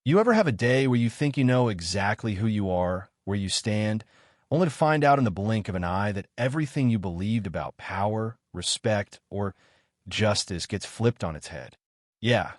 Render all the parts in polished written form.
You ever have a day where you think you know exactly who you are, where you stand, only to find out in the blink of an eye that everything you believed about power, respect, or justice gets flipped on its head? Yeah,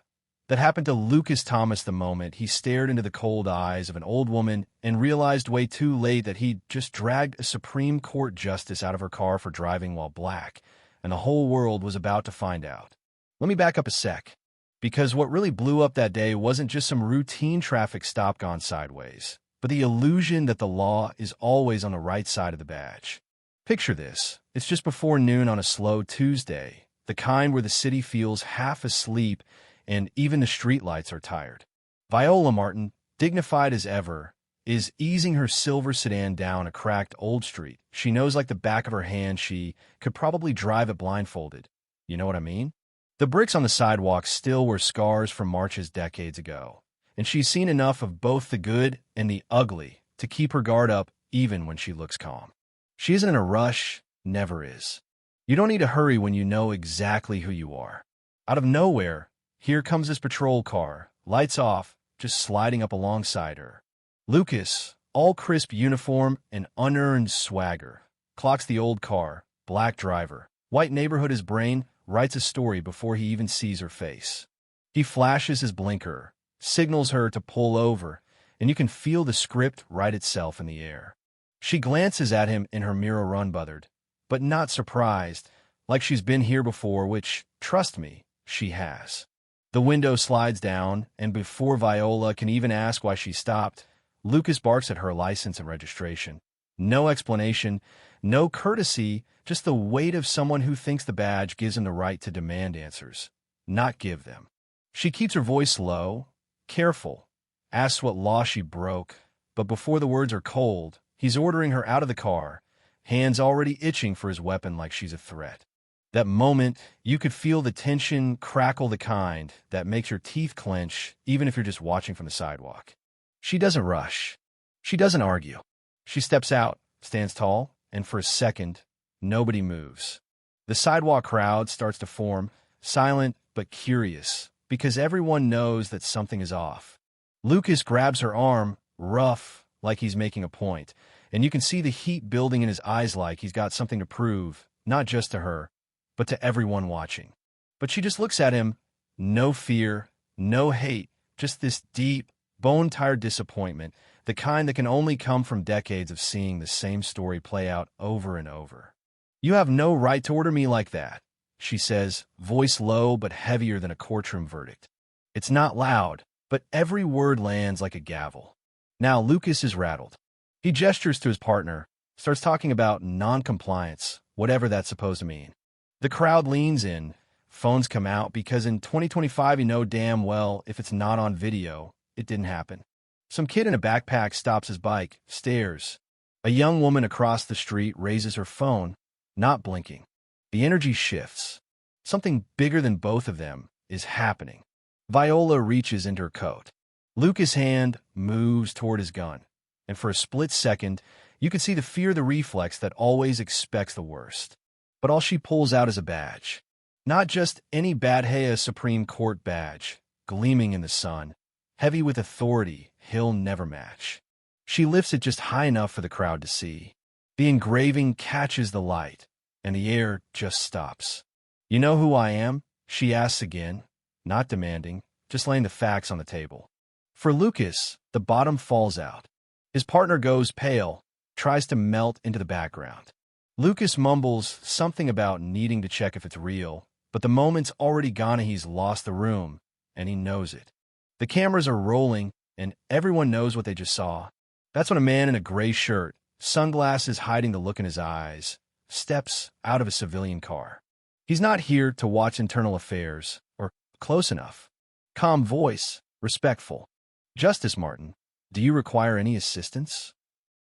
that happened to Lucas Thomas the moment he stared into the cold eyes of an old woman and realized way too late that he'd just dragged a Supreme Court justice out of her car for driving while black, and the whole world was about to find out. Let me back up a sec. Because what really blew up that day wasn't just some routine traffic stop gone sideways, but the illusion that the law is always on the right side of the badge. Picture this. It's just before noon on a slow Tuesday, the kind where the city feels half asleep and even the streetlights are tired. Viola Martin, dignified as ever, is easing her silver sedan down a cracked old street. She knows like the back of her hand she could probably drive it blindfolded. You know what I mean? The bricks on the sidewalk still were scars from marches decades ago, and she's seen enough of both the good and the ugly to keep her guard up even when she looks calm. She isn't in a rush, never is. You don't need to hurry when you know exactly who you are. Out of nowhere, here comes this patrol car, lights off, just sliding up alongside her. Lucas, all crisp uniform and unearned swagger, clocks the old car, black driver, white neighborhood his brain, writes a story before he even sees her face. He flashes his blinker, signals her to pull over, and you can feel the script write itself in the air. She glances at him in her mirror run-bothered, but not surprised, like she's been here before, which, trust me, she has. The window slides down, and before Viola can even ask why she stopped, Lucas barks at her license and registration. No explanation, no courtesy, just the weight of someone who thinks the badge gives him the right to demand answers, not give them. She keeps her voice low, careful, asks what law she broke, but before the words are cold, he's ordering her out of the car, hands already itching for his weapon like she's a threat. That moment, you could feel the tension crackle, the kind that makes your teeth clench even if you're just watching from the sidewalk. She doesn't rush. She doesn't argue. She steps out, stands tall, and for a second, nobody moves. The sidewalk crowd starts to form, silent but curious, because everyone knows that something is off. Lucas grabs her arm, rough, like he's making a point, and you can see the heat building in his eyes like he's got something to prove, not just to her, but to everyone watching. But she just looks at him, no fear, no hate, just this deep, bone-tired disappointment, the kind that can only come from decades of seeing the same story play out over and over. "You have no right to order me like that," she says, voice low but heavier than a courtroom verdict. It's not loud, but every word lands like a gavel. Now Lucas is rattled. He gestures to his partner, starts talking about non-compliance, whatever that's supposed to mean. The crowd leans in, phones come out, because in 2025 you know damn well if it's not on video, it didn't happen. Some kid in a backpack stops his bike, stares. A young woman across the street raises her phone, not blinking. The energy shifts. Something bigger than both of them is happening. Viola reaches into her coat. Lucas' hand moves toward his gun, and for a split second, you can see the fear, the reflex that always expects the worst. But all she pulls out is a badge. Not just any bad, hey, a Supreme Court badge, gleaming in the sun, heavy with authority he'll never match. She lifts it just high enough for the crowd to see. The engraving catches the light, and the air just stops. "You know who I am?" she asks again, not demanding, just laying the facts on the table. For Lucas, the bottom falls out. His partner goes pale, tries to melt into the background. Lucas mumbles something about needing to check if it's real, but the moment's already gone and he's lost the room, and he knows it. The cameras are rolling, and everyone knows what they just saw. That's when a man in a gray shirt, sunglasses hiding the look in his eyes, steps out of a civilian car. He's not here to watch internal affairs, or close enough. Calm voice, respectful. "Justice Martin, do you require any assistance?"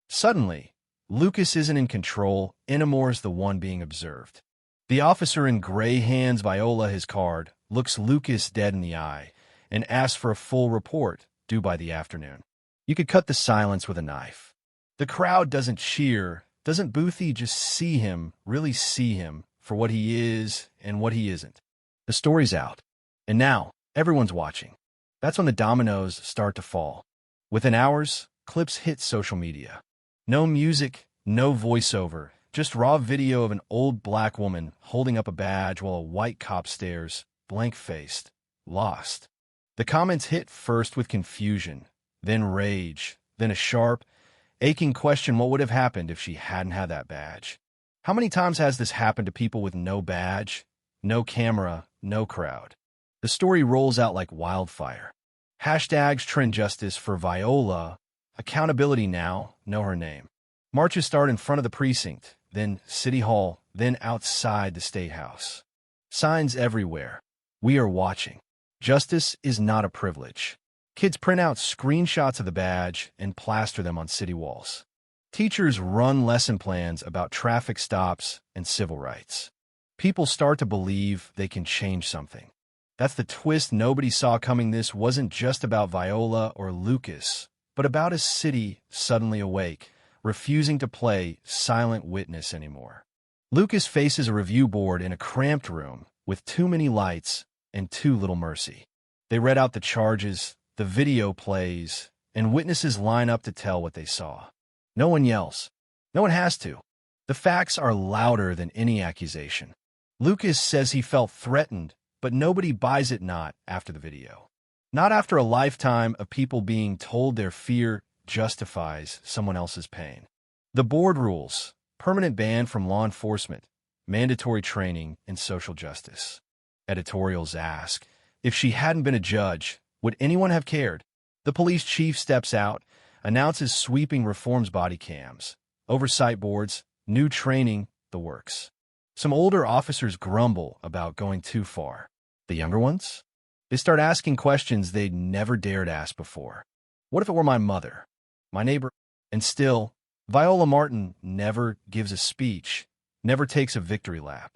Suddenly, Lucas isn't in control, Inamore's the one being observed. The officer in gray hands Viola his card, looks Lucas dead in the eye, and asks for a full report, due by the afternoon. You could cut the silence with a knife. The crowd doesn't cheer, doesn't Boothie just see him, really see him, for what he is and what he isn't. The story's out. And now, everyone's watching. That's when the dominoes start to fall. Within hours, clips hit social media. No music, no voiceover, just raw video of an old black woman holding up a badge while a white cop stares, blank-faced, lost. The comments hit first with confusion, then rage, then a sharp, aching question: what would have happened if she hadn't had that badge? How many times has this happened to people with no badge, no camera, no crowd? The story rolls out like wildfire. Hashtags trend justice for Viola. Accountability now, know her name. Marches start in front of the precinct, then City Hall, then outside the State House. Signs everywhere. We are watching. Justice is not a privilege. Kids print out screenshots of the badge and plaster them on city walls. Teachers run lesson plans about traffic stops and civil rights. People start to believe they can change something. That's the twist nobody saw coming. This wasn't just about Viola or Lucas, but about a city suddenly awake, refusing to play silent witness anymore. Lucas faces a review board in a cramped room with too many lights and too little mercy. They read out the charges, the video plays, and witnesses line up to tell what they saw. No one yells. No one has to. The facts are louder than any accusation. Lucas says he felt threatened, but nobody buys it. Not after the video. Not after a lifetime of people being told their fear justifies someone else's pain. The board rules: permanent ban from law enforcement, mandatory training in social justice. Editorials ask, if she hadn't been a judge, would anyone have cared? The police chief steps out, announces sweeping reforms: body cams, oversight boards, new training, the works. Some older officers grumble about going too far. The younger ones? They start asking questions they'd never dared ask before. What if it were my mother? My neighbor? And still, Viola Martin never gives a speech, never takes a victory lap.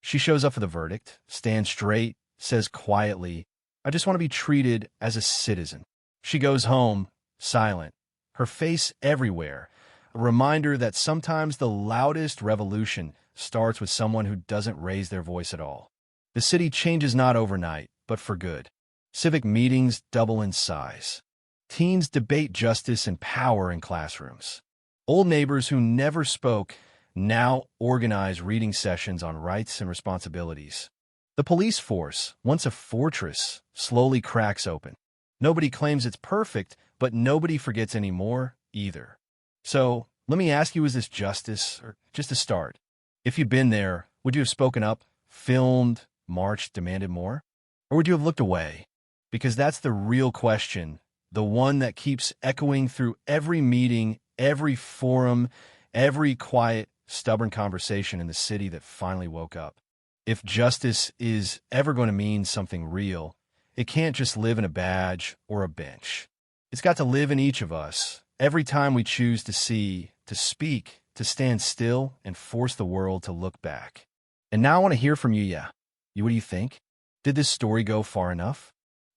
She shows up for the verdict, stands straight, says quietly, "I just want to be treated as a citizen." She goes home, silent, her face everywhere, a reminder that sometimes the loudest revolution starts with someone who doesn't raise their voice at all. The city changes not overnight, but for good. Civic meetings double in size. Teens debate justice and power in classrooms. Old neighbors who never spoke now organize reading sessions on rights and responsibilities. The police force, once a fortress, slowly cracks open. Nobody claims it's perfect, but nobody forgets anymore either. So, let me ask you, is this justice or just a start? If you'd been there, would you have spoken up, filmed, marched, demanded more? Or would you have looked away? Because that's the real question, the one that keeps echoing through every meeting, every forum, every quiet, stubborn conversation in the city that finally woke up. If justice is ever going to mean something real, it can't just live in a badge or a bench. It's got to live in each of us, every time we choose to see, to speak, to stand still and force the world to look back. And now I want to hear from you. What do you think? Did this story go far enough?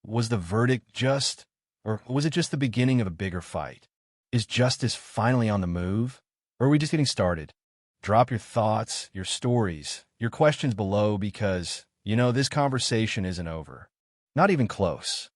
Was the verdict just, or was it just the beginning of a bigger fight? Is justice finally on the move? Or are we just getting started? Drop your thoughts, your stories, your questions below, because, this conversation isn't over. Not even close.